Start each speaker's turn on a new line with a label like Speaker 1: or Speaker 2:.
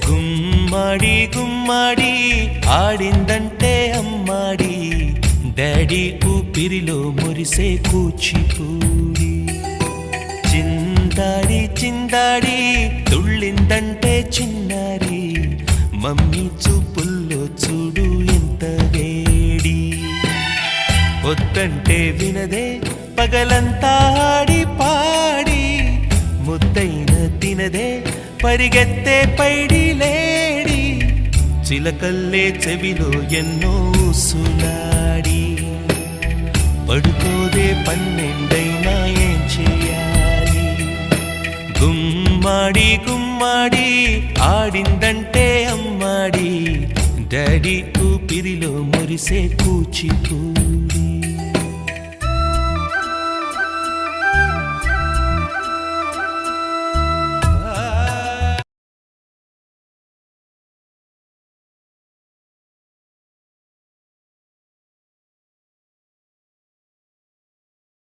Speaker 1: గుమ్మడి గుమ్మడి ఆడిందంటే అమ్మాడి daddy ఊపిరిలో మురిసే కూచిపూడి చిందాడి చిందాడి తుళ్ళిందంటే చిన్నారి మమ్మీ చూపుల్లో చూడు ఎంత వేడి వద్దంటే వినదే పగలంతా ఆడి పాడి ముద్దైన తినదే పరిగెత్తే పైడి లేడి చిలకల్లే చెవిలో ఎన్నో సులాడి పడుకోదే పన్నెండైనా ఏం చేయాలి గుమ్మాడి గుమ్మాడి ఆడిందంటే అమ్మాడి డాడీ ఊపిరిలో మురిసే కూచిపూడి